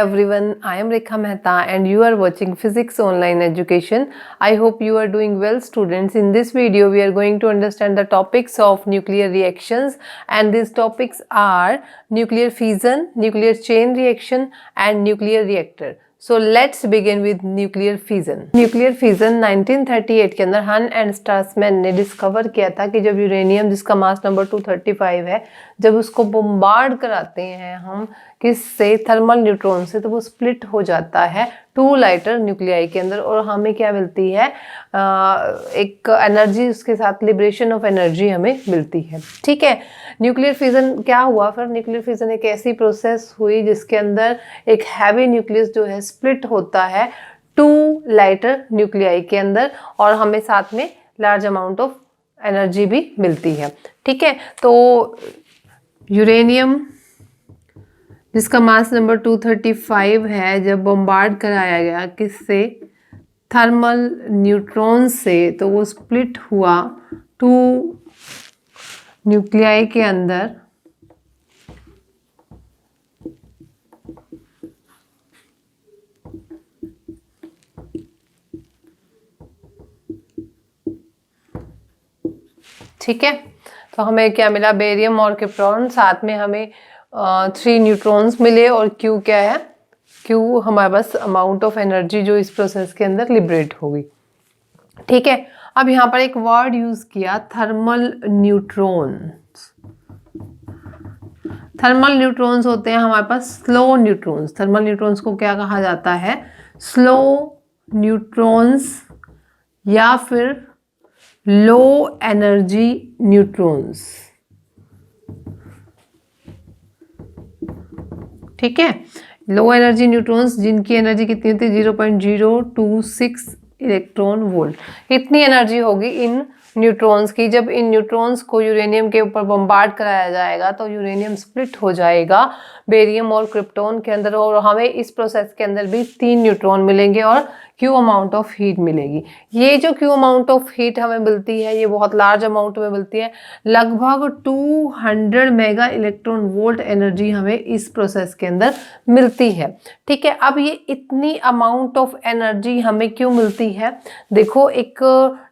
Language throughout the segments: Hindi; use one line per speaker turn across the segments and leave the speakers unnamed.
everyone, I am Rekha Mehta and you are watching Physics Online Education. I hope you are doing well, students. In this video, we are going to understand the topics of nuclear reactions, and these topics are nuclear fission, nuclear chain reaction and nuclear reactor. So let's begin with nuclear fission. Nuclear fission 1938 के अंदर हन एंड स्ट्रासमैन ने डिस्कवर किया था कि जब यूरेनियम, जिसका मास नंबर 235 है, जब उसको बम्बार्ड कराते हैं हम किससे, थर्मल न्यूट्रॉन से, तो वो स्प्लिट हो जाता है 2 लाइटर न्यूक्लियाई के अंदर और हमें क्या मिलती है, एक एनर्जी, उसके साथ लिबरेशन ऑफ एनर्जी हमें मिलती है। ठीक है, न्यूक्लियर फिजन क्या हुआ फिर? न्यूक्लियर फिजन एक ऐसी प्रोसेस हुई जिसके अंदर एक हैवी न्यूक्लियस जो है स्प्लिट होता है 2 लाइटर न्यूक्लियाई के अंदर और हमें साथ में लार्ज अमाउंट ऑफ एनर्जी भी मिलती है। ठीक है, तो यूरेनियम जिसका मास नंबर 235 है, जब बम्बार्ड कराया गया किससे, थर्मल न्यूट्रॉन से, तो वो स्प्लिट हुआ 2 न्यूक्लियाई के अंदर ठीक है, तो हमें क्या मिला, बेरियम और क्रिप्टॉन, साथ में हमें 3 न्यूट्रॉन्स मिले और Q क्या है, Q हमारे पास अमाउंट ऑफ एनर्जी जो इस प्रोसेस के अंदर लिबरेट होगी। ठीक है, अब यहाँ पर एक वर्ड यूज किया, थर्मल न्यूट्रॉन्स। थर्मल न्यूट्रॉन्स होते हैं हमारे पास स्लो न्यूट्रॉन्स। थर्मल न्यूट्रॉन्स को क्या कहा जाता है, स्लो न्यूट्रॉन्स या फिर लो एनर्जी न्यूट्रॉन्स। ठीक है, लो एनर्जी न्यूट्रॉन्स जिनकी एनर्जी कितनी होती है, 0.026 इलेक्ट्रॉन वोल्ट। इतनी एनर्जी होगी इन न्यूट्रॉन्स की। जब इन न्यूट्रॉन्स को यूरेनियम के ऊपर बम्बार्ड कराया जाएगा तो यूरेनियम स्प्लिट हो जाएगा बेरियम और क्रिप्टॉन के अंदर और हमें इस प्रोसेस के अंदर भी 3 न्यूट्रॉन मिलेंगे और Q अमाउंट ऑफ हीट मिलेगी। ये जो Q अमाउंट ऑफ हीट हमें मिलती है, ये बहुत लार्ज अमाउंट में मिलती है, लगभग 200 मेगा इलेक्ट्रॉन वोल्ट एनर्जी हमें इस प्रोसेस के अंदर मिलती है। ठीक है, अब ये इतनी अमाउंट ऑफ एनर्जी हमें क्यों मिलती है? देखो, एक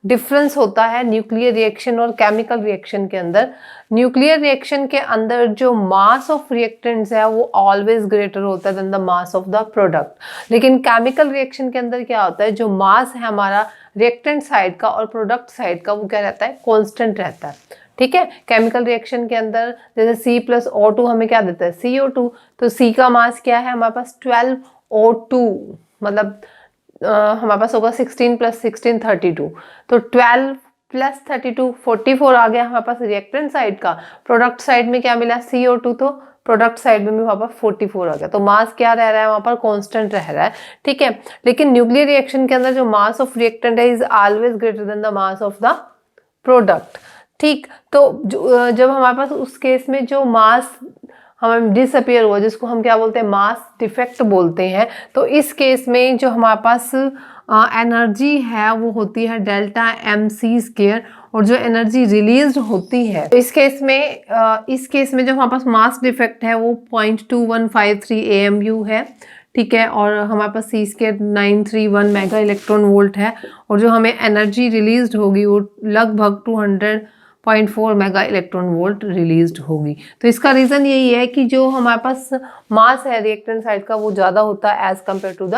डिफरेंस होता है न्यूक्लियर रिएक्शन और केमिकल रिएक्शन के अंदर। न्यूक्लियर रिएक्शन के अंदर जो मास ऑफ रिएक्टेंट्स है वो ऑलवेज ग्रेटर होता है than the mass of the product, लेकिन केमिकल रिएक्शन के अंदर क्या होता है, जो मास है हमारा रिएक्टेंट साइड का और प्रोडक्ट साइड का, वो क्या रहता है, कांस्टेंट रहता है। ठीक है, केमिकल रिएक्शन के अंदर जैसे C+O2 हमें क्या देता है, CO2, तो C का मास क्या है हमारे पास 12O2, मतलब हमारे पास होगा 16 + 16 32, तो 12 + 32 44 आ गया हमारे पास रिएक्टेंट साइड का। प्रोडक्ट साइड में क्या मिला, CO2, तो प्रोडक्ट साइड में भी वहाँ पर 44 आ गया, तो मास क्या रह रहा है वहाँ पर, कांस्टेंट रह रहा है। ठीक है, लेकिन न्यूक्लियर रिएक्शन के अंदर जो मास ऑफ रिएक्टेंट है is always greater than the mass of the product. ठीक, तो जब हमारे पास उस केस में जो मास हमें डिसअपियर हुआ, जिसको हम क्या बोलते हैं, मास डिफेक्ट बोलते हैं, तो इस केस में जो हमारे पास एनर्जी है वो होती है डेल्टा mc², और जो एनर्जी रिलीज होती है तो इस केस में जो हमारे पास मास डिफेक्ट है वो 0.2153 AMU है। ठीक है, और हमारे पास C² 931 मेगा इलेक्ट्रॉन वोल्ट है और जो हमें एनर्जी रिलीज होगी वो लगभग 200.4 मेगा इलेक्ट्रॉन वोल्ट रिलीज्ड होगी। तो इसका रीज़न यही है कि जो हमारे पास मास है रिएक्टेंट साइड का वो ज़्यादा होता है as compare to the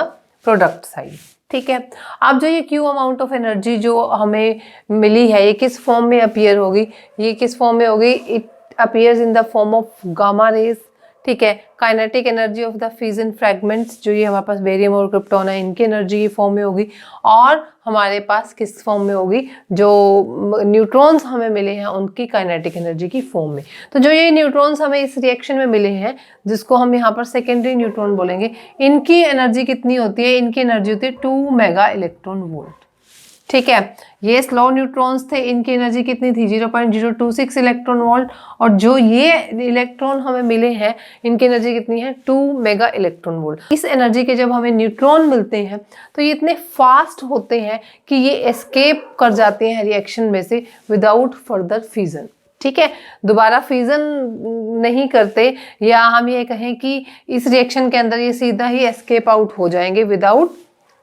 product side. ठीक है, अब जो ये Q अमाउंट ऑफ एनर्जी जो हमें मिली है ये किस फॉर्म में अपीयर होगी, ये किस फॉर्म में होगी, it appears in the form of gamma rays. ठीक है, kinetic energy of the fission fragments, जो ये हमारे पास बेरियम और क्रिप्टॉन है, इनकी एनर्जी की फॉर्म में होगी, और हमारे पास किस फॉर्म में होगी, जो न्यूट्रॉन्स हमें मिले हैं उनकी काइनेटिक एनर्जी की फॉर्म में। तो जो ये न्यूट्रॉन्स हमें इस रिएक्शन में मिले हैं, जिसको हम यहाँ पर सेकेंडरी न्यूट्रॉन बोलेंगे, इनकी एनर्जी कितनी होती है, इनकी एनर्जी होती है 2 मेगा इलेक्ट्रॉन वोल्ट। ठीक है, ये स्लो न्यूट्रॉन्स थे, इनकी एनर्जी कितनी थी, 0.026 इलेक्ट्रॉन वोल्ट, और जो ये इलेक्ट्रॉन हमें मिले हैं इनकी एनर्जी कितनी है, 2 मेगा इलेक्ट्रॉन वोल्ट। इस एनर्जी के जब हमें न्यूट्रॉन मिलते हैं तो ये इतने फास्ट होते हैं कि ये एस्केप कर जाते हैं रिएक्शन में से विदाउट फर्दर फ्यूजन। ठीक है, दोबारा फ्यूजन नहीं करते, या हम ये कहें कि इस रिएक्शन के अंदर ये सीधा ही एस्केप आउट हो जाएंगे विदाउट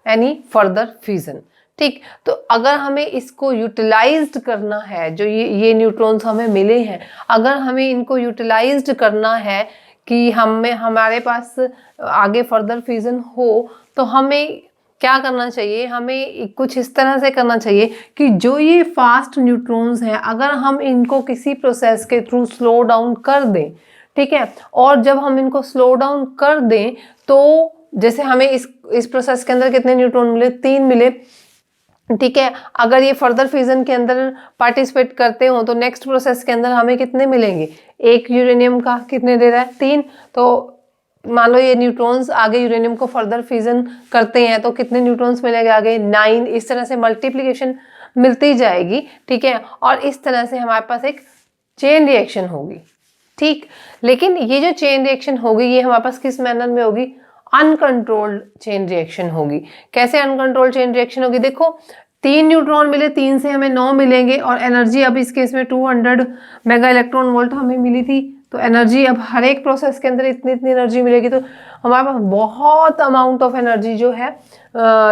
एनी फर्दर फ्यूजन। ठीक, तो अगर हमें इसको यूटिलाइज्ड करना है, जो ये न्यूट्रॉन्स हमें मिले हैं, अगर हमें इनको यूटिलाइज्ड करना है कि हमारे पास आगे फर्दर फ्यूजन हो, तो हमें क्या करना चाहिए, हमें कुछ इस तरह से करना चाहिए कि जो ये फास्ट न्यूट्रॉन्स हैं, अगर हम इनको किसी प्रोसेस के थ्रू स्लो डाउन कर दें, ठीक है, और जब हम इनको स्लो डाउन कर दें तो जैसे हमें इस प्रोसेस के अंदर कितने न्यूट्रॉन मिले, 3 मिले, ठीक है, अगर ये फर्दर फ्यूजन के अंदर पार्टिसिपेट करते हो तो नेक्स्ट प्रोसेस के अंदर हमें कितने मिलेंगे, 1 यूरेनियम का कितने दे रहा है, 3। तो मान लो ये न्यूट्रॉन्स आगे यूरेनियम को फर्दर फ्यूजन करते हैं तो कितने न्यूट्रॉन्स मिलेंगे आगे, 9। इस तरह से मल्टीप्लिकेशन मिलती जाएगी, ठीक है, और इस तरह से हमारे पास एक चेन रिएक्शन होगी। ठीक, लेकिन ये जो चेन रिएक्शन होगी ये हमारे पास किस मैनर में होगी, अनकंट्रोल्ड चेन रिएक्शन होगी। कैसे अनकंट्रोल्ड चेन रिएक्शन होगी, देखो 3 न्यूट्रॉन मिले, 3 से हमें 9 मिलेंगे, और एनर्जी अब इस केस में 200 मेगा इलेक्ट्रॉन वोल्ट हमें मिली थी, तो एनर्जी अब हर एक प्रोसेस के अंदर इतनी एनर्जी मिलेगी, तो हमारे पास बहुत अमाउंट ऑफ एनर्जी जो है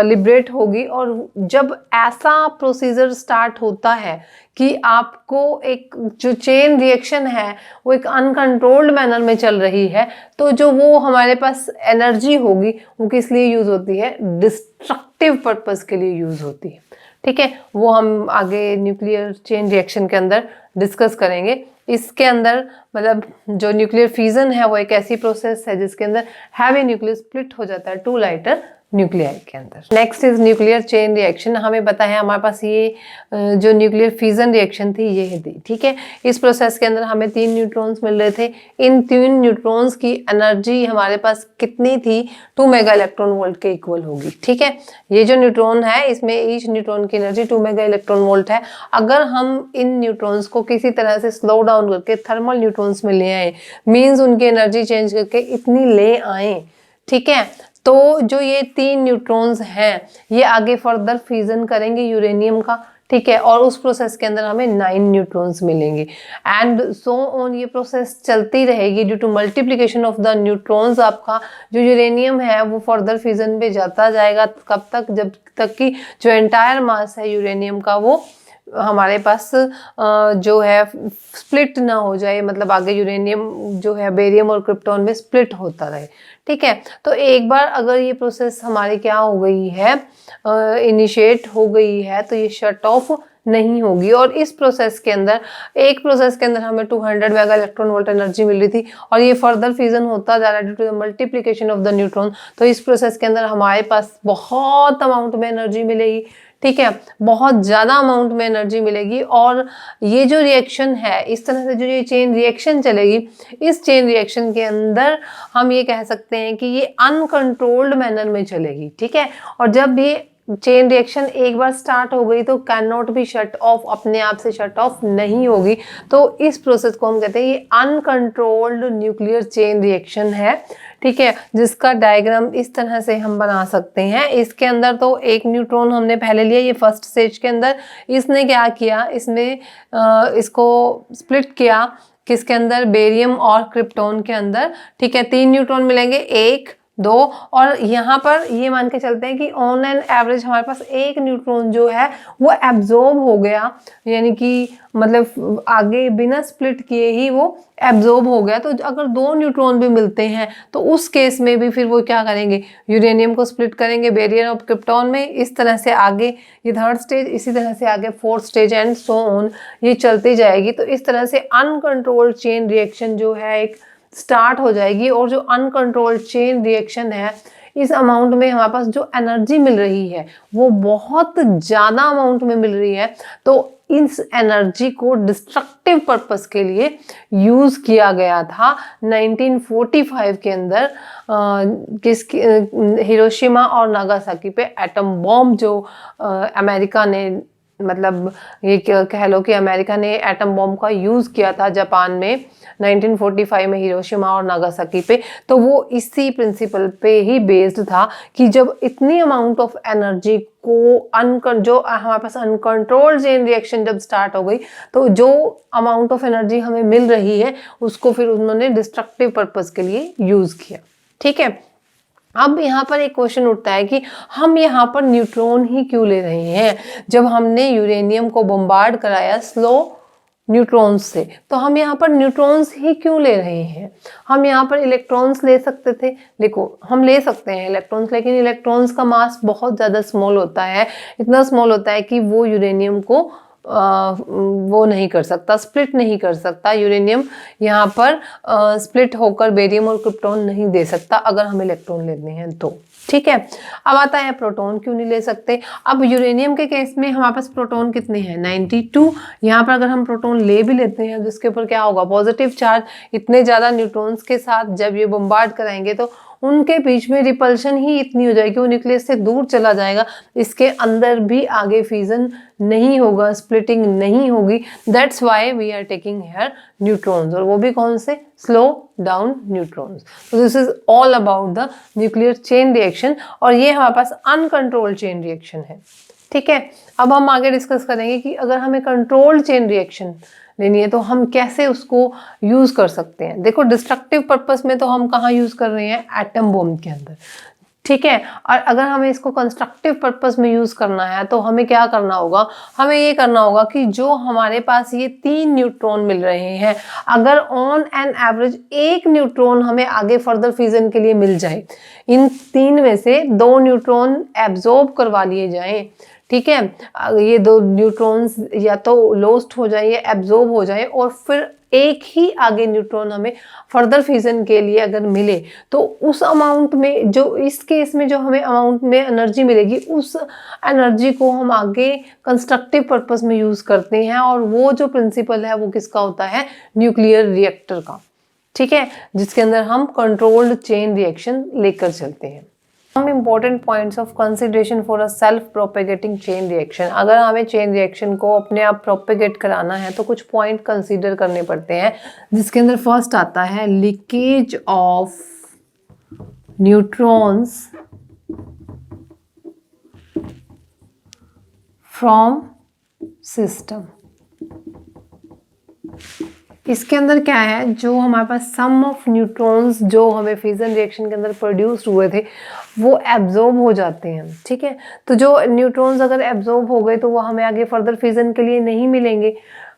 लिबरेट होगी। और जब ऐसा प्रोसीजर स्टार्ट होता है कि आपको एक जो चेन रिएक्शन है वो एक अनकंट्रोल्ड मैनर में चल रही है, तो जो वो हमारे पास एनर्जी होगी वो किस लिए यूज होती है, डिस्ट्रक्टिव पर्पस के लिए यूज होती है। ठीक है, वो हम आगे न्यूक्लियर चेन रिएक्शन के अंदर डिस्कस करेंगे। इसके अंदर मतलब जो न्यूक्लियर फ्यूजन है वो एक ऐसी प्रोसेस है जिसके अंदर हैवी न्यूक्लियस स्प्लिट हो जाता है 2 लाइटर न्यूक्लियाई के अंदर। Next is nuclear chain reaction. हमें पता है हमारे पास ये जो न्यूक्लियर फ्यूजन रिएक्शन थी ये थी, ठीक है। इस प्रोसेस के अंदर हमें 3 न्यूट्रॉन्स मिल रहे थे। इन 3 न्यूट्रॉन्स की एनर्जी हमारे पास कितनी थी, 2 मेगा इलेक्ट्रॉन वोल्ट के इक्वल होगी, ठीक है। ये जो न्यूट्रॉन है इसमें ईच न्यूट्रॉन की एनर्जी 2 मेगा इलेक्ट्रॉन वोल्ट है। अगर हम इन न्यूट्रॉन्स को किसी तरह से स्लो डाउन करके थर्मल न्यूट्रॉन्स में ले आए, मीन्स उनकी एनर्जी चेंज करके इतनी ले आए, ठीक है, तो जो ये 3 न्यूट्रॉन्स हैं ये आगे फर्दर फ्यूजन करेंगे यूरेनियम का, ठीक है, और उस प्रोसेस के अंदर हमें 9 न्यूट्रॉन्स मिलेंगे एंड सो ऑन। ये प्रोसेस चलती रहेगी due to multiplication of the neutrons. आपका जो यूरेनियम है वो फर्दर फ्यूजन पे जाता जाएगा, कब तक, जब तक कि जो एंटायर मास है यूरेनियम का वो हमारे पास जो है स्प्लिट ना हो जाए, मतलब आगे यूरेनियम जो है बेरियम और क्रिप्टॉन में स्प्लिट होता रहे, ठीक है। तो एक बार अगर ये प्रोसेस हमारी क्या हो गई है, इनिशिएट हो गई है, तो ये शट ऑफ नहीं होगी। और इस प्रोसेस के अंदर, एक प्रोसेस के अंदर हमें 200 मेगा इलेक्ट्रॉन वोल्ट एनर्जी मिल रही थी और ये फर्दर फ्यूजन होता जा रहा है due to the multiplication of the neutron. तो इस प्रोसेस के अंदर हमारे पास बहुत अमाउंट में एनर्जी मिलेगी, ठीक है, बहुत ज़्यादा अमाउंट में एनर्जी मिलेगी। और ये जो रिएक्शन है, इस तरह से जो ये चेन रिएक्शन चलेगी, इस चेन रिएक्शन के अंदर हम ये कह सकते हैं कि ये अनकंट्रोल्ड मैनर में चलेगी, ठीक है। और जब ये चेन रिएक्शन एक बार स्टार्ट हो गई तो can not be shut off, अपने आप से शट ऑफ नहीं होगी। तो इस प्रोसेस को हम कहते हैं ये अनकंट्रोल्ड न्यूक्लियर चेन रिएक्शन है, ठीक है, जिसका डायग्राम इस तरह से हम बना सकते हैं। इसके अंदर तो एक न्यूट्रॉन हमने पहले लिया, ये फर्स्ट स्टेज के अंदर इसने क्या किया, इसने इसको स्प्लिट किया किसके अंदर, बेरियम और क्रिप्टॉन के अंदर, ठीक है। 3 न्यूट्रॉन मिलेंगे, 1, 2, और यहाँ पर ये मान के चलते हैं कि ऑन एन एवरेज हमारे पास 1 न्यूट्रॉन जो है वो एब्जॉर्ब हो गया, यानी कि मतलब आगे बिना स्प्लिट किए ही वो एब्जॉर्ब हो गया। तो अगर 2 न्यूट्रॉन भी मिलते हैं तो उस केस में भी फिर वो क्या करेंगे, यूरेनियम को स्प्लिट करेंगे बेरियम और क्रिप्टॉन में। इस तरह से आगे ये 3rd स्टेज, इसी तरह से आगे 4th stage and so on, ये चलती जाएगी। तो इस तरह से अनकंट्रोल्ड चेन रिएक्शन जो है एक स्टार्ट हो जाएगी। और जो अनकंट्रोल्ड चेन रिएक्शन है, इस अमाउंट में हमारे पास जो एनर्जी मिल रही है वो बहुत ज़्यादा अमाउंट में मिल रही है। तो इस एनर्जी को डिस्ट्रक्टिव पर्पस के लिए यूज़ किया गया था 1945 के अंदर, हिरोशिमा और नागासाकी पे एटम बॉम्ब जो अमेरिका ने मतलब ये कह लो कि अमेरिका ने एटम बॉम्ब का यूज़ किया था जापान में 1945 में हिरोशिमा और नागासाकी पे, तो वो इसी प्रिंसिपल पे ही बेस्ड था कि जब इतनी अमाउंट ऑफ एनर्जी को जो हमारे पास अनकंट्रोल्ड चेन रिएक्शन जब स्टार्ट हो गई, तो जो अमाउंट ऑफ एनर्जी हमें मिल रही है उसको फिर उन्होंने डिस्ट्रक्टिव पर्पस के लिए यूज़ किया। ठीक है, अब यहाँ पर एक क्वेश्चन उठता है कि हम यहाँ पर न्यूट्रॉन ही क्यों ले रहे हैं? जब हमने यूरेनियम को बम्बार्ड कराया स्लो न्यूट्रॉन्स से, तो हम यहाँ पर न्यूट्रॉन्स ही क्यों ले रहे हैं? हम यहाँ पर इलेक्ट्रॉन्स ले सकते थे। देखो, हम ले सकते हैं इलेक्ट्रॉन्स, लेकिन इलेक्ट्रॉन्स का मास बहुत ज़्यादा स्मॉल होता है, इतना स्मॉल होता है कि वो यूरेनियम को वो नहीं कर सकता, स्प्लिट नहीं कर सकता। यूरेनियम यहाँ पर स्प्लिट होकर बेरियम और क्रिप्टॉन नहीं दे सकता अगर हम इलेक्ट्रॉन लेने हैं तो। ठीक है, अब आता है प्रोटॉन क्यों नहीं ले सकते। अब यूरेनियम के केस में हमारे पास प्रोटॉन कितने हैं? 92। यहाँ पर अगर हम प्रोटॉन ले भी लेते हैं, जिसके ऊपर क्या होगा? Positive charge. इतने ज़्यादा न्यूट्रॉन्स के साथ जब ये बम्बार्ड कराएंगे तो उनके बीच में रिपल्शन ही इतनी हो जाएगी, वो न्यूक्लियस से दूर चला जाएगा, इसके अंदर भी आगे फ्यूजन नहीं होगा, स्प्लिटिंग नहीं होगी। That's why we are taking here neutrons, और वो भी कौन से? Slow down neutrons. तो this is all about the nuclear chain reaction, और ये हमारे पास अनकंट्रोल्ड चेन रिएक्शन है। ठीक है, अब हम आगे डिस्कस करेंगे कि अगर हमें कंट्रोल्ड चेन रिएक्शन लेनी है तो हम कैसे उसको यूज़ कर सकते हैं। देखो, डिस्ट्रक्टिव पर्पस में तो हम कहाँ यूज़ कर रहे हैं? एटम बॉम्ब के अंदर। ठीक है, और अगर हमें इसको कंस्ट्रक्टिव पर्पस में यूज़ करना है तो हमें क्या करना होगा? हमें ये करना होगा कि जो हमारे पास ये 3 न्यूट्रॉन मिल रहे हैं, अगर ऑन एन एवरेज 1 न्यूट्रॉन हमें आगे फर्दर फ्यूजन के लिए मिल जाए, इन 3 में से 2 न्यूट्रॉन एब्जॉर्ब करवा लिए जाएं, ठीक है, ये 2 न्यूट्रॉन्स या तो लॉस्ट हो जाए या एब्जॉर्ब हो जाए, और फिर एक ही आगे न्यूट्रॉन हमें फर्दर फ्यूजन के लिए अगर मिले, तो उस अमाउंट में, जो इस केस में जो हमें अमाउंट में एनर्जी मिलेगी, उस एनर्जी को हम आगे कंस्ट्रक्टिव पर्पस में यूज़ करते हैं, और वो जो प्रिंसिपल है वो किसका होता है? न्यूक्लियर रिएक्टर का। ठीक है, जिसके अंदर हम कंट्रोल्ड चेन रिएक्शन लेकर चलते हैं। Some important points of consideration for a self-propagating chain reaction। अगर हमें चेन रिएक्शन को अपने आप प्रोपेगेट कराना है तो कुछ पॉइंट कंसीडर करने पड़ते हैं, जिसके अंदर फर्स्ट आता है leakage of neutrons from system. इसके अंदर क्या है? जो हमारे पास सम ऑफ न्यूट्रॉन्स जो हमें फ्यूजन रिएक्शन के अंदर प्रोड्यूस हुए थे वो एब्जॉर्ब हो जाते हैं। ठीक है, तो जो न्यूट्रॉन्स अगर एब्जॉर्ब हो गए तो वो हमें आगे फर्दर फ्यूजन के लिए नहीं मिलेंगे।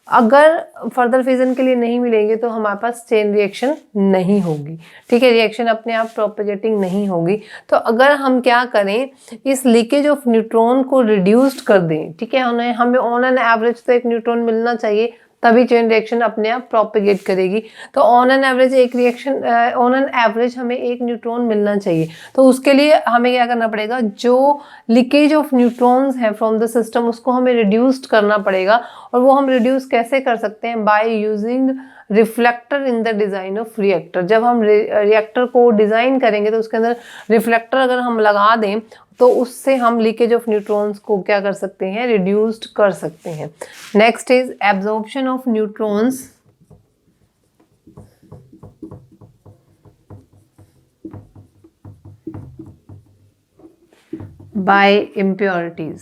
अगर फर्दर फ्यूजन के लिए नहीं मिलेंगे तो हमारे पास चेन रिएक्शन नहीं होगी। ठीक है, रिएक्शन अपने आप प्रोपेगेटिंग नहीं होगी। तो अगर हम क्या करें, इस लीकेज ऑफ न्यूट्रॉन को रिड्यूस्ड कर दें। ठीक है, हमें ऑन एन एवरेज तो 1 न्यूट्रॉन मिलना चाहिए, तभी चेन रिएक्शन अपने आप प्रोपेगेट करेगी। तो ऑन एन एवरेज हमें 1 न्यूट्रॉन मिलना चाहिए। तो उसके लिए हमें क्या करना पड़ेगा? जो लीकेज ऑफ न्यूट्रॉन्स है फ्रॉम द सिस्टम, उसको हमें रिड्यूस्ड करना पड़ेगा। और वो हम रिड्यूस कैसे कर सकते हैं? By using reflector in the design of reactor. जब हम रिएक्टर को डिज़ाइन करेंगे तो उसके अंदर रिफ्लेक्टर अगर हम लगा दें तो उससे हम लीकेज ऑफ न्यूट्रॉन्स को क्या कर सकते हैं? रिड्यूस्ड कर सकते हैं। Next is absorption of neutrons by impurities.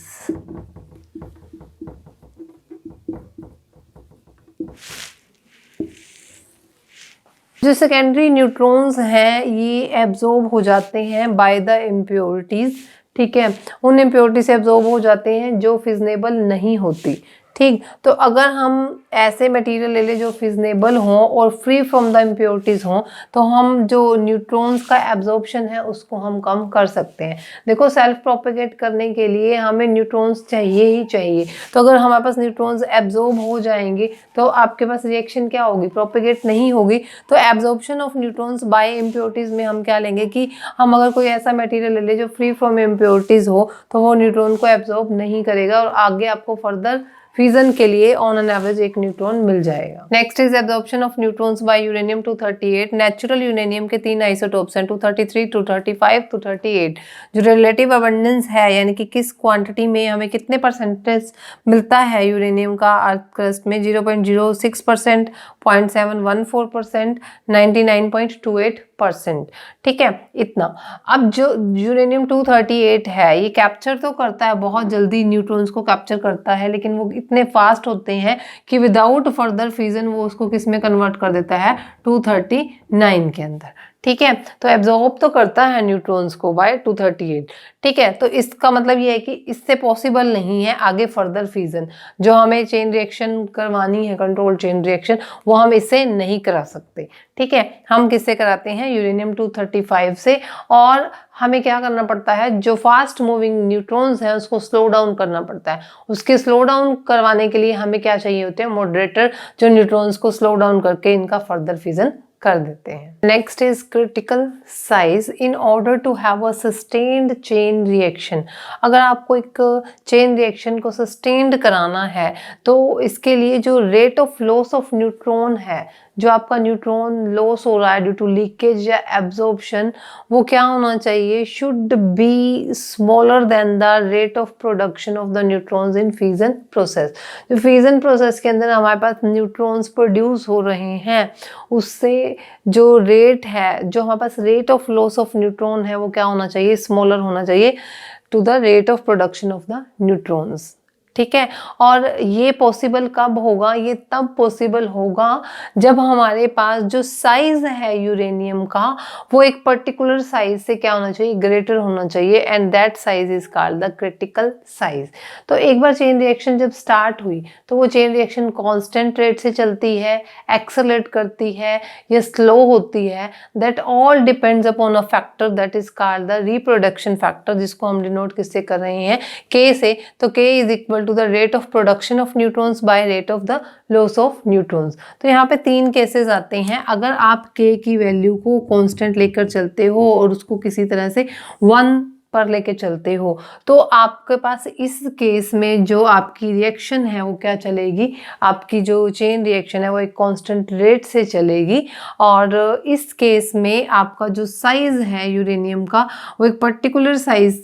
जो सेकेंडरी न्यूट्रॉन्स हैं ये एब्जॉर्ब हो जाते हैं बाय द इम्प्योरिटीज। ठीक है, उन इम्प्योरिटी से एब्जॉर्ब हो जाते हैं जो फिजनेबल नहीं होती। ठीक, तो अगर हम ऐसे मटेरियल ले लें जो फिजनेबल हों और फ्री फ्रॉम द इम्प्योरिटीज़ हों, तो हम जो न्यूट्रॉन्स का एब्जॉर्प्शन है उसको हम कम कर सकते हैं। देखो, सेल्फ प्रोपेगेट करने के लिए हमें न्यूट्रॉन्स चाहिए ही चाहिए। तो अगर हमारे पास न्यूट्रॉन्स एब्जॉर्ब हो जाएंगे तो आपके पास रिएक्शन क्या होगी? प्रोपेगेट नहीं होगी। तो absorption of neutrons by impurities में हम क्या लेंगे कि हम अगर कोई ऐसा मटेरियल ले लें जो फ्री फ्रॉम इम्प्योरिटीज़ हो, तो वो न्यूट्रॉन को एब्जॉर्ब नहीं करेगा और आगे आपको फर्दर फिजन के लिए ऑन एन एवरेज एक न्यूट्रॉन मिल जाएगा। Next is absorption of neutrons by uranium 238। Natural uranium के 3 आइसोटोप्स हैं, 233, 235, 238। जो रिलेटिव अबंडेंस है यानी कि किस क्वांटिटी में हमें कितने परसेंटेज मिलता है यूरेनियम का अर्थ क्रस्ट में, 0.06%, 0.714%, 99.28%। ठीक है, इतना। अब जो यूरेनियम 238 है ये कैप्चर तो करता है, बहुत जल्दी न्यूट्रॉन्स को कैप्चर करता है, लेकिन वो इतने फास्ट होते हैं कि विदाउट फर्दर फ्यूजन वो उसको किस में कन्वर्ट कर देता है, 239 के अंदर। ठीक है, तो एब्जॉर्ब तो करता है न्यूट्रॉन्स को बाय 238। ठीक है, तो इसका मतलब ये है कि इससे पॉसिबल नहीं है आगे फर्दर फ्यूजन। जो हमें चेन रिएक्शन करवानी है, कंट्रोल चेन रिएक्शन, वो हम इससे नहीं करा सकते। ठीक है, हम किससे कराते हैं, यूरेनियम 235 से। और हमें क्या करना पड़ता है, जो फास्ट मूविंग न्यूट्रॉन्स हैं उसको स्लो डाउन करना पड़ता है। उसके स्लो डाउन करवाने के लिए हमें क्या चाहिए होते हैं, मॉडरेटर, जो न्यूट्रॉन्स को स्लो डाउन करके इनका फर्दर फ्यूजन कर देते हैं। Next is critical size in order to have a sustained chain reaction. अगर आपको एक चेन रिएक्शन को सस्टेन्ड कराना है तो इसके लिए जो rate of loss of neutron है, जो आपका न्यूट्रॉन लॉस हो रहा है ड्यू टू लीकेज या एब्जॉर्प्शन, वो क्या होना चाहिए, should be smaller than the rate of production of the neutrons in fusion process. जो फ्यूजन प्रोसेस के अंदर हमारे पास न्यूट्रॉन्स प्रोड्यूस हो रहे हैं, उससे जो रेट है, जो हमारे पास rate of loss of neutron है, वो क्या होना चाहिए, स्मॉलर होना चाहिए to the rate of production of the neutrons. ठीक है, और ये पॉसिबल कब होगा, ये तब पॉसिबल होगा जब हमारे पास जो साइज है यूरेनियम का वो एक पर्टिकुलर साइज से क्या होना चाहिए, ग्रेटर होना चाहिए, and that size is called the critical size. तो एक बार चेन रिएक्शन जब स्टार्ट हुई तो वो चेन रिएक्शन कांस्टेंट रेट से चलती है, एक्सेलरेट करती है या स्लो होती है, that all depends upon a factor that is called the reproduction factor, जिसको हम डिनोट किससे कर रहे हैं, के से। तो K is equal to the rate of production of neutrons by rate of the loss of neutrons. तो यहाँ पे 3 केसेस आते हैं। अगर आप के की वैल्यू को कांस्टेंट लेकर चलते हो और उसको किसी तरह से 1 पर लेके चलते हो तो आपके पास इस केस में जो आपकी रिएक्शन है वो क्या चलेगी, आपकी जो चेन रिएक्शन है वो एक कांस्टेंट रेट से चलेगी। और इस केस में आपका जो साइज है यूरेनियम का वो एक पर्टिकुलर साइज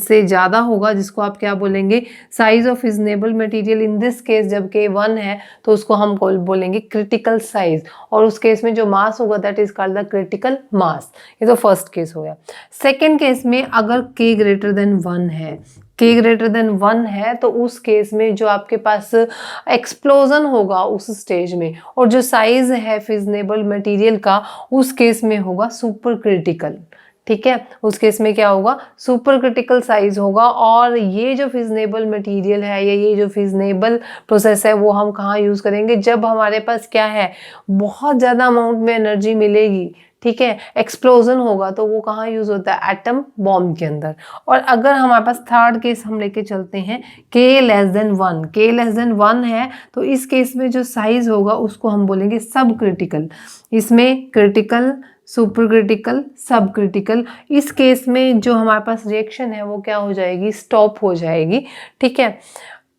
से ज़्यादा होगा, जिसको आप क्या बोलेंगे, size of फिजनेबल material. In this case जब के 1 है तो उसको हम बोलेंगे क्रिटिकल साइज, और उस केस में जो मास होगा that is called the critical mass. ये तो फर्स्ट केस हो गया। सेकेंड केस में अगर k ग्रेटर देन 1 है, k ग्रेटर देन 1 है तो उस केस में जो आपके पास एक्सप्लोजन होगा उस स्टेज में, और जो साइज है फिजनेबल मटेरियल का उस केस में होगा सुपर क्रिटिकल। ठीक है, उस केस में क्या होगा, सुपर क्रिटिकल साइज होगा। और ये जो फिजनेबल मटेरियल है या ये जो फिजनेबल प्रोसेस है वो हम कहाँ यूज़ करेंगे, जब हमारे पास क्या है, बहुत ज़्यादा अमाउंट में एनर्जी मिलेगी। ठीक है, एक्सप्लोजन होगा तो वो कहाँ यूज़ होता है, एटम बॉम्ब के अंदर। और अगर हमारे पास थर्ड केस हम लेके चलते हैं, k less than 1, k less than 1 है तो इस केस में जो साइज होगा उसको हम बोलेंगे सब क्रिटिकल। इसमें क्रिटिकल, सुपर क्रिटिकल, सब क्रिटिकल। इस केस में जो हमारे पास रिएक्शन है वो क्या हो जाएगी, स्टॉप हो जाएगी। ठीक है,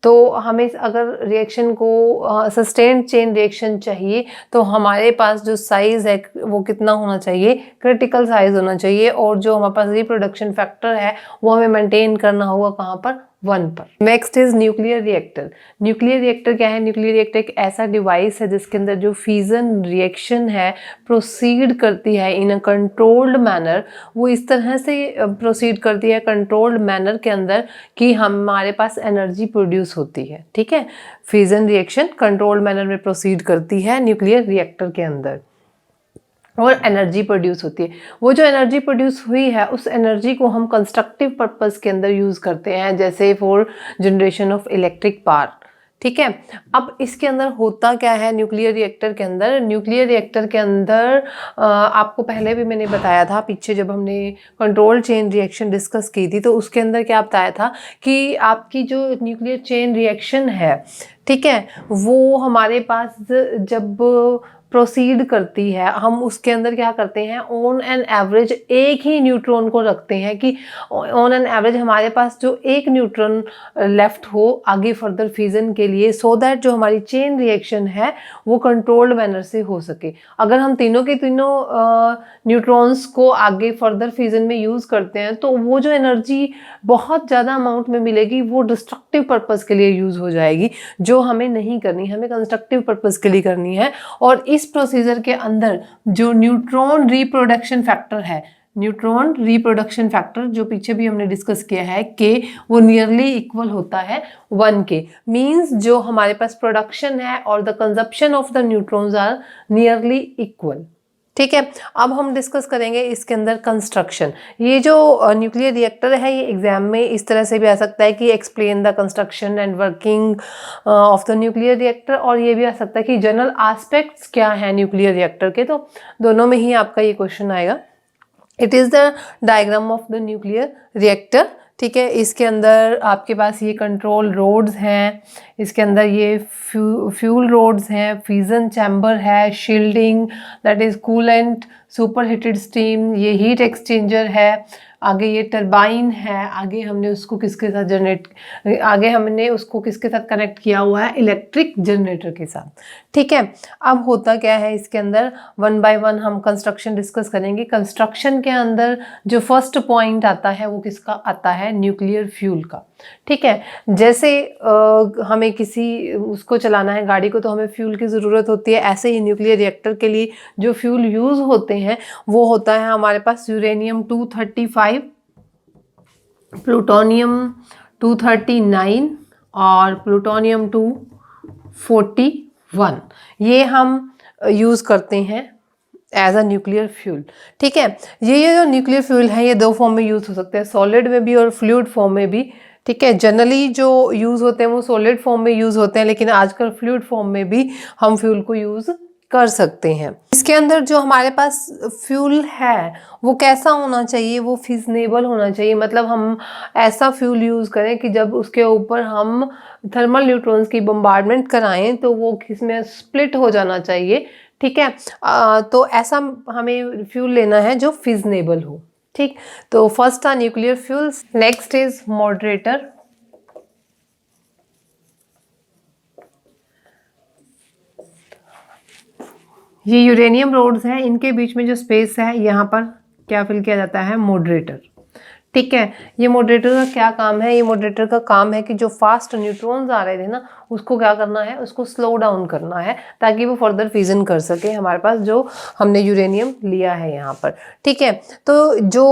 तो हमें अगर रिएक्शन को सस्टेन्ड चेन रिएक्शन चाहिए तो हमारे पास जो साइज है वो कितना होना चाहिए, क्रिटिकल साइज होना चाहिए, और जो हमारे पास रिप्रोडक्शन फैक्टर है वो हमें मेंटेन करना होगा कहाँ पर, 1 पर। Next is nuclear reactor. Nuclear reactor क्या है, न्यूक्लियर रिएक्टर एक ऐसा डिवाइस है जिसके अंदर जो फ्यूजन रिएक्शन है प्रोसीड करती है इन अ कंट्रोल्ड मैनर। वो इस तरह से प्रोसीड करती है कंट्रोल्ड मैनर के अंदर कि हमारे पास एनर्जी प्रोड्यूस होती है। ठीक है, फ्यूजन रिएक्शन कंट्रोल्ड मैनर में प्रोसीड करती है न्यूक्लियर रिएक्टर के अंदर और एनर्जी प्रोड्यूस होती है। वो जो एनर्जी प्रोड्यूस हुई है उस एनर्जी को हम कंस्ट्रक्टिव पर्पस के अंदर यूज़ करते हैं, जैसे for generation of electric power. ठीक है, अब इसके अंदर होता क्या है न्यूक्लियर रिएक्टर के अंदर, न्यूक्लियर रिएक्टर के अंदर आपको पहले भी मैंने बताया था, पीछे जब हमने कंट्रोल चेन रिएक्शन डिस्कस की थी तो उसके अंदर क्या बताया था कि आपकी जो न्यूक्लियर चेन रिएक्शन है, ठीक है, वो हमारे पास जब प्रोसीड करती है, हम उसके अंदर क्या करते हैं, ऑन एन एवरेज एक ही न्यूट्रॉन को रखते हैं कि ऑन एन एवरेज हमारे पास जो एक न्यूट्रॉन लेफ्ट हो आगे फर्दर फ्यूजन के लिए, सो दैट जो हमारी चेन रिएक्शन है वो कंट्रोल्ड मैनर से हो सके। अगर हम तीनों के तीनों न्यूट्रॉन्स को आगे फर्दर फ्यूजन में यूज़ करते हैं तो वो जो एनर्जी बहुत ज़्यादा अमाउंट में मिलेगी वो डिस्ट्रक्टिव पर्पस के लिए यूज़ हो जाएगी, जो हमें नहीं करनी, हमें कंस्ट्रक्टिव पर्पस के लिए करनी है। और इस प्रोसीजर के अंदर जो न्यूट्रॉन रिप्रोडक्शन फैक्टर है, न्यूट्रॉन रिप्रोडक्शन फैक्टर जो पीछे भी हमने डिस्कस किया है के, वो नियरली इक्वल होता है 1 के। मीन्स जो हमारे पास प्रोडक्शन है और the consumption of the neutrons are nearly equal. ठीक है, अब हम डिस्कस करेंगे इसके अंदर कंस्ट्रक्शन। ये जो न्यूक्लियर रिएक्टर है ये एग्जाम में इस तरह से भी आ सकता है कि explain the construction and working of the nuclear reactor, और ये भी आ सकता है कि जनरल एस्पेक्ट्स क्या है न्यूक्लियर रिएक्टर के। तो दोनों में ही आपका ये क्वेश्चन आएगा। It is the diagram of the nuclear reactor. ठीक है, इसके अंदर आपके पास ये कंट्रोल रोड्स हैं, इसके अंदर ये फ्यूल रोड्स हैं, फ्यूजन चैम्बर है, shielding that is coolant, super heated steam, ये हीट एक्सचेंजर है, आगे ये टरबाइन है, आगे हमने उसको किसके साथ कनेक्ट किया हुआ है, इलेक्ट्रिक जनरेटर के साथ। ठीक है, अब होता क्या है इसके अंदर, 1 बाय 1 हम कंस्ट्रक्शन डिस्कस करेंगे। कंस्ट्रक्शन के अंदर जो फर्स्ट पॉइंट आता है वो किसका आता है, न्यूक्लियर फ्यूल का। ठीक है, जैसे हमें किसी उसको चलाना है गाड़ी को तो हमें फ्यूल की ज़रूरत होती है, ऐसे ही न्यूक्लियर रिएक्टर के लिए जो फ्यूल यूज़ होते हैं वो होता है हमारे पास यूरेनियम 235, प्लूटोनियम 239 और प्लूटोनियम 241। ये हम यूज़ करते हैं एज अ न्यूक्लियर फ्यूल। ठीक है, ये जो न्यूक्लियर फ्यूल है ये 2 फॉर्म में यूज़ हो सकते हैं, सॉलिड में भी और फ्लूइड फॉर्म में भी। ठीक है, जनरली जो यूज़ होते हैं वो सॉलिड फॉर्म में यूज़ होते हैं, लेकिन आजकल फ्लूइड फॉर्म में भी हम फ्यूल को यूज़ कर सकते हैं। इसके अंदर जो हमारे पास फ्यूल है वो कैसा होना चाहिए, वो फिजनेबल होना चाहिए। मतलब हम ऐसा फ्यूल यूज़ करें कि जब उसके ऊपर हम थर्मल न्यूट्रॉन्स की बम्बार्डमेंट कराएं तो वो किसमें स्प्लिट हो जाना चाहिए। ठीक है, तो ऐसा हमें फ्यूल लेना है जो फिजनेबल हो। ठीक, तो फर्स्ट था nuclear fuels, next is moderator. ये यूरेनियम रोड्स हैं, इनके बीच में जो स्पेस है यहाँ पर क्या फिल किया जाता है, मॉडरेटर। ठीक है, ये मॉडरेटर का क्या काम है, ये मॉडरेटर का काम है कि जो फास्ट न्यूट्रॉन्स आ रहे थे ना उसको क्या करना है, उसको स्लो डाउन करना है ताकि वो फर्दर फ्यूजन कर सके हमारे पास जो हमने यूरेनियम लिया है यहाँ पर। ठीक है, तो जो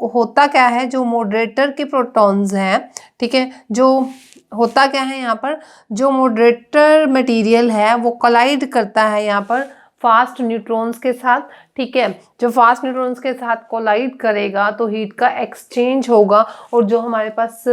होता क्या है, जो मॉडरेटर के प्रोटॉन्स हैं, ठीक है, जो होता क्या है यहाँ पर, जो मॉडरेटर मटेरियल है वो कोलाइड करता है यहाँ पर फास्ट न्यूट्रॉन्स के साथ। ठीक है, जो फास्ट न्यूट्रॉन्स के साथ कोलाइड करेगा तो हीट का एक्सचेंज होगा, और जो हमारे पास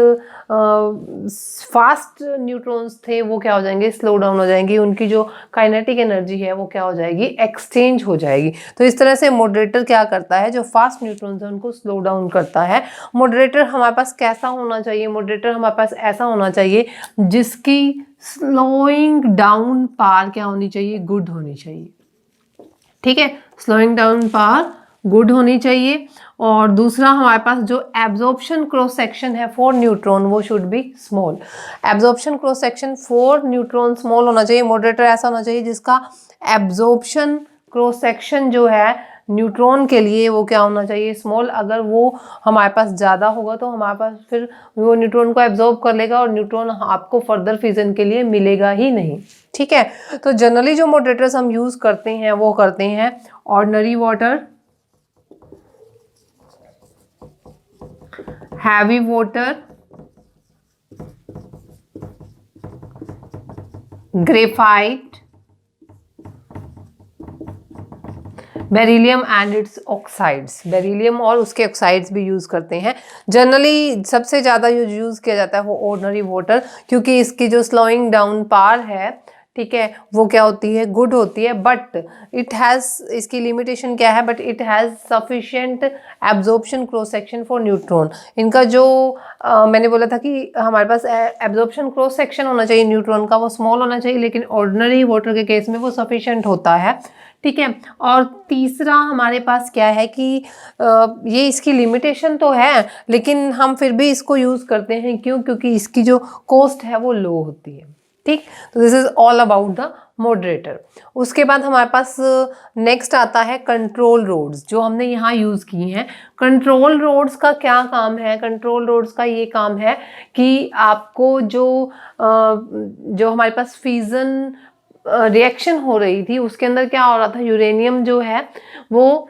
फास्ट न्यूट्रॉन्स थे वो क्या हो जाएंगे, स्लो डाउन हो जाएंगी, उनकी जो काइनेटिक एनर्जी है वो क्या हो जाएगी, एक्सचेंज हो जाएगी। तो इस तरह से मॉडरेटर क्या करता है, जो फास्ट न्यूट्रॉन्स है उनको स्लो डाउन करता है। मॉडरेटर हमारे पास कैसा होना चाहिए, मॉडरेटर हमारे पास ऐसा होना चाहिए जिसकी स्लोइंग डाउन पावर क्या होनी चाहिए, गुड होनी चाहिए। ठीक है, स्लोइंग डाउन पावर गुड होनी चाहिए। और दूसरा हमारे पास जो एब्जॉर्प्शन क्रॉस सेक्शन है फॉर न्यूट्रॉन वो should be small. Absorption cross section for neutron small होना चाहिए। मॉडरेटर ऐसा होना चाहिए जिसका एब्जॉर्प्शन क्रॉस सेक्शन जो है न्यूट्रॉन के लिए वो क्या होना चाहिए, स्मॉल। अगर वो हमारे पास ज़्यादा होगा तो हमारे पास फिर वो न्यूट्रॉन को एब्जॉर्ब कर लेगा और न्यूट्रॉन आपको फर्दर फ्यूजन के लिए मिलेगा ही नहीं। ठीक है, तो जनरली जो मॉडरेटर्स हम यूज़ करते हैं वो करते हैं ordinary water, heavy water, graphite, beryllium and it's oxides. Beryllium और उसके ऑक्साइड्स भी यूज़ करते हैं। जनरली सबसे ज़्यादा यूज़ किया जाता है वो ऑर्डिनरी वाटर, क्योंकि इसकी जो स्लोइंग डाउन पावर है, ठीक है, वो क्या होती है, गुड होती है, बट इट हैज़, इसकी लिमिटेशन क्या है, but it has sufficient absorption cross section for neutron. इनका जो मैंने बोला था कि हमारे पास एब्जॉर्प्शन क्रॉस सेक्शन होना चाहिए न्यूट्रॉन का, वो स्मॉल होना चाहिए, लेकिन ऑर्डिनरी वाटर के केस में वो सफिशिएंट होता है। ठीक है, और तीसरा हमारे पास क्या है कि ये इसकी लिमिटेशन तो है, लेकिन हम फिर भी इसको यूज़ करते हैं, क्यों, क्योंकि इसकी जो कॉस्ट है वो लो होती है। ठीक, तो this is all about the moderator. उसके बाद हमारे पास नेक्स्ट आता है कंट्रोल रोड्स, जो हमने यहाँ यूज़ की हैं। कंट्रोल रोड्स का क्या काम है, कंट्रोल रोड्स का ये काम है कि आपको जो हमारे पास फ्यूजन रिएक्शन हो रही थी, उसके अंदर क्या हो रहा था, यूरेनियम जो है वो,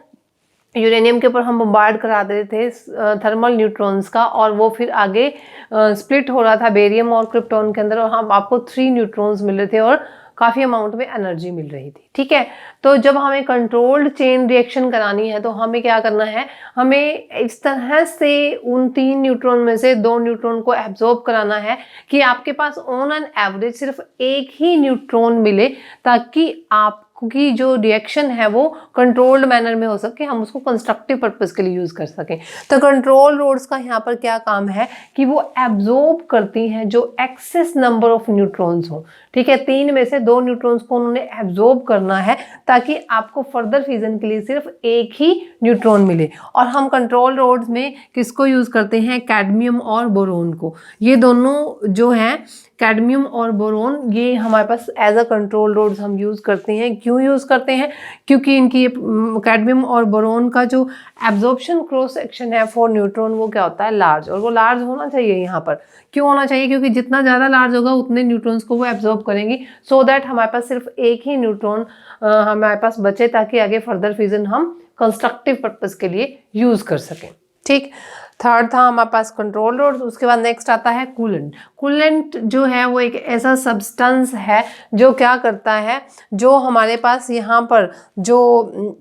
यूरेनियम के ऊपर हम बम्बार्ड करा देते थे थर्मल न्यूट्रॉन्स का, और वो फिर आगे स्प्लिट हो रहा था बेरियम और क्रिप्टॉन के अंदर, और हम आपको 3 न्यूट्रॉन्स मिल रहे थे और काफ़ी अमाउंट में एनर्जी मिल रही थी। ठीक है, तो जब हमें कंट्रोल्ड चेन रिएक्शन करानी है तो हमें क्या करना है, हमें इस तरह से उन 3 न्यूट्रॉन में से 2 न्यूट्रॉन को एब्जॉर्ब कराना है कि आपके पास ऑन एन एवरेज सिर्फ एक ही न्यूट्रॉन मिले, ताकि आपकी जो रिएक्शन है वो कंट्रोल्ड मैनर में हो सके, हम उसको कंस्ट्रक्टिव पर्पस के लिए यूज़ कर सकें। तो कंट्रोल रोड्स का यहाँ पर क्या काम है कि वो एब्जॉर्ब करती हैं जो एक्सेस नंबर ऑफ न्यूट्रॉन्स हो। ठीक है, 3 में से 2 न्यूट्रॉन्स को उन्होंने एब्जॉर्ब करना है, ताकि आपको फर्दर फ्यूजन के लिए सिर्फ एक ही न्यूट्रॉन मिले। और हम कंट्रोल रोड्स में किसको यूज़ करते हैं, कैडमियम और बोरोन को। ये दोनों जो हैं, कैडमियम और बोरोन, ये हमारे पास एज अ कंट्रोल रोड्स हम यूज़ करते हैं। क्यों यूज़ करते हैं, क्योंकि इनकी कैडमियम और बोरोन का जो एब्जॉर्प्शन क्रॉस सेक्शन है फॉर न्यूट्रॉन वो क्या होता है, लार्ज, और वो लार्ज होना चाहिए यहाँ पर। क्यों होना चाहिए, क्योंकि जितना ज़्यादा लार्ज होगा उतने न्यूट्रॉन्स को वो एब्जॉर्ब करेंगी, सो दैट हमारे पास सिर्फ एक ही न्यूट्रॉन हमारे पास बचे, ताकि आगे फर्दर फ्यूजन हम कंस्ट्रक्टिव पर्पस के लिए यूज़ कर सकें। ठीक, थर्ड था हमारे पास कंट्रोल रोड्स। उसके बाद नेक्स्ट आता है कूलेंट। कूलेंट जो है वो एक ऐसा सब्सटेंस है जो क्या करता है, जो हमारे पास यहाँ पर जो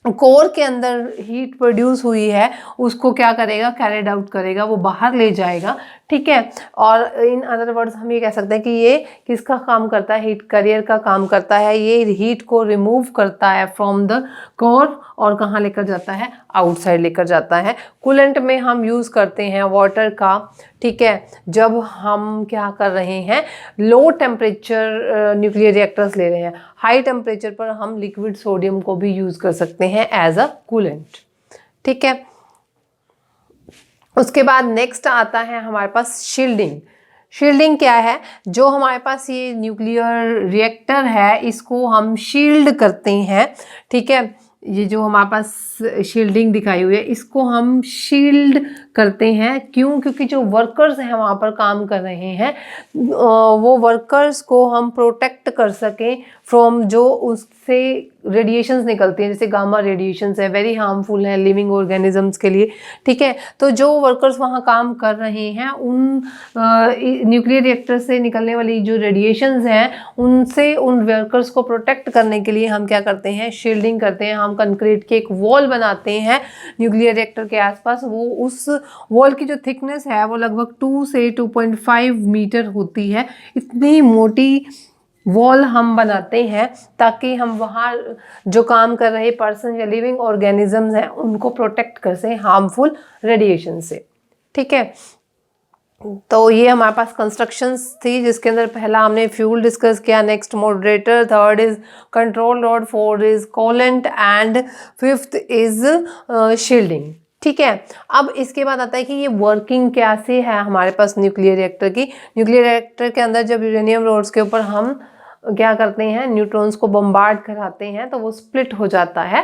कोर के अंदर हीट प्रोड्यूस हुई है उसको क्या करेगा, कैरिड आउट करेगा, वो बाहर ले जाएगा। ठीक है, और इन अदर वर्ड्स हम ये कह सकते हैं कि ये किसका काम करता है, हीट कैरियर का काम करता है। ये हीट को रिमूव करता है फ्रॉम द कोर, और कहाँ लेकर जाता है, आउटसाइड लेकर जाता है। कूलेंट में हम यूज़ करते हैं वाटर का। ठीक है, जब हम क्या कर रहे हैं, लो टेम्परेचर न्यूक्लियर रिएक्टर्स ले रहे हैं, हाई टेम्परेचर पर हम लिक्विड सोडियम को भी यूज़ कर सकते हैं एज अ कूलेंट। ठीक है, उसके बाद नेक्स्ट आता है हमारे पास शील्डिंग। शील्डिंग क्या है, जो हमारे पास ये न्यूक्लियर रिएक्टर है इसको हम शील्ड करते हैं। ठीक है, ये जो हमारे पास शील्डिंग दिखाई हुई है इसको हम शील्ड करते हैं। क्यों, क्योंकि जो वर्कर्स हैं वहाँ पर काम कर रहे हैं, वो वर्कर्स को हम प्रोटेक्ट कर सकें फ्रॉम जो उससे रेडिएशंस निकलती हैं, जैसे गामा रेडिएशंस है, वेरी हार्मफुल है लिविंग ऑर्गेनिजम्स के लिए। ठीक है, तो जो वर्कर्स वहाँ काम कर रहे हैं उन न्यूक्लियर रिएक्टर से निकलने वाली जो रेडिएशंस हैं उनसे उन वर्कर्स को प्रोटेक्ट करने के लिए हम क्या करते हैं, शील्डिंग करते हैं। हम कंक्रीट के एक वॉल बनाते हैं न्यूक्लियर रिएक्टर के आसपास। वो उस वॉल की जो थिकनेस है वो लगभग 2 से 2.5 मीटर होती है। इतनी मोटी वॉल हम बनाते हैं ताकि हम वहाँ जो काम कर रहे पर्सन या लिविंग ऑर्गेनिजम्स हैं उनको प्रोटेक्ट कर सकें हार्मफुल रेडिएशन से। ठीक है, तो ये हमारे पास कंस्ट्रक्शंस थी जिसके अंदर पहला हमने फ्यूल डिस्कस किया, next moderator, third is control rod, fourth is coolant and fifth is shielding. ठीक है, अब इसके बाद आता है कि ये वर्किंग कैसे है हमारे पास न्यूक्लियर रिएक्टर की। न्यूक्लियर रिएक्टर के अंदर जब यूरेनियम रोड्स के ऊपर हम क्या करते हैं, न्यूट्रॉन्स को बम्बार्ड कराते हैं तो वो स्प्लिट हो जाता है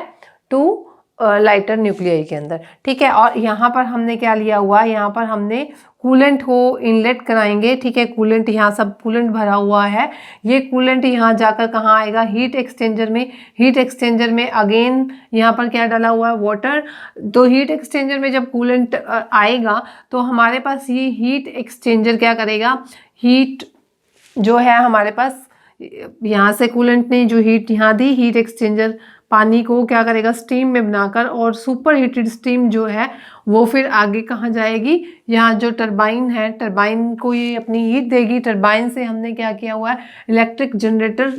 टू लाइटर न्यूक्लियाई के अंदर। ठीक है, और यहाँ पर हमने क्या लिया हुआ है, यहाँ पर हमने कूलेंट को इनलेट कराएंगे। ठीक है, कूलेंट यहाँ सब कूलेंट भरा हुआ है। ये कूलेंट यहाँ जाकर कहाँ आएगा, हीट एक्सचेंजर में। हीट एक्सचेंजर में अगेन यहाँ पर क्या डाला हुआ है, वाटर। तो हीट एक्सचेंजर में जब कूलेंट आएगा तो हमारे पास ये हीट एक्सचेंजर क्या करेगा, हीट जो है हमारे पास यहाँ से कूलेंट ने जो हीट यहाँ दी, हीट एक्सचेंजर पानी को क्या करेगा, स्टीम में बनाकर, और सुपर हीटेड स्टीम जो है वो फिर आगे कहाँ जाएगी, यहाँ जो टरबाइन है, टरबाइन को ये अपनी हीट देगी। टरबाइन से हमने क्या किया हुआ है, इलेक्ट्रिक जनरेटर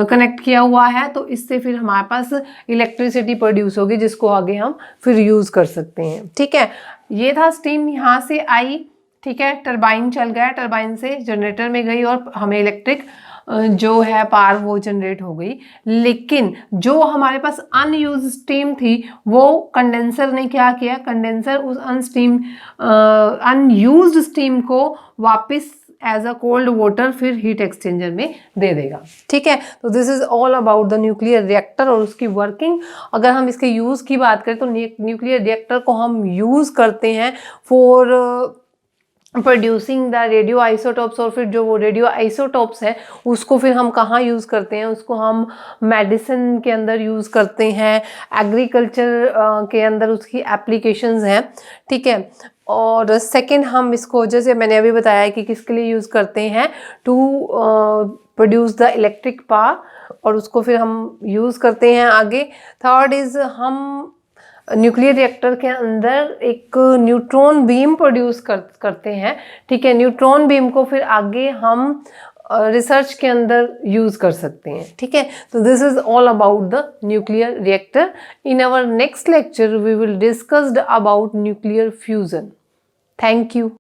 कनेक्ट किया हुआ है, तो इससे फिर हमारे पास इलेक्ट्रिसिटी प्रोड्यूस होगी जिसको आगे हम फिर यूज़ कर सकते हैं। ठीक है, ये था स्टीम यहाँ से आई, ठीक है, टरबाइन चल गया, टरबाइन से जनरेटर में गई और हमें इलेक्ट्रिक जो है पावर वो जनरेट हो गई। लेकिन जो हमारे पास अनयूज स्टीम थी वो कंडेंसर ने क्या किया, कंडेंसर उस अनयूज्ड स्टीम को वापस एज अ कोल्ड वाटर फिर हीट एक्सचेंजर में दे देगा। ठीक है, तो this is all about the nuclear reactor और उसकी वर्किंग। अगर हम इसके यूज़ की बात करें तो न्यूक्लियर रिएक्टर को हम यूज़ करते हैं for producing the radio isotopes, और फिर जो वो रेडियो आइसोटॉप्स है उसको फिर हम कहाँ यूज़ करते हैं, उसको हम मेडिसिन के अंदर यूज़ करते हैं, एग्रीकल्चर के अंदर उसकी एप्लीकेशंस हैं। ठीक है, और सेकंड हम इसको जैसे मैंने अभी बताया कि किसके लिए यूज़ करते हैं, to produce the electric power, और उसको फिर हम यूज़ करते हैं आगे। थर्ड इज़ हम न्यूक्लियर रिएक्टर के अंदर एक न्यूट्रॉन बीम प्रोड्यूस करते हैं। ठीक है, न्यूट्रॉन बीम को फिर आगे हम रिसर्च के अंदर यूज़ कर सकते हैं। ठीक है, तो this is all about the nuclear reactor. In our next lecture we will discussed about nuclear fusion. Thank you.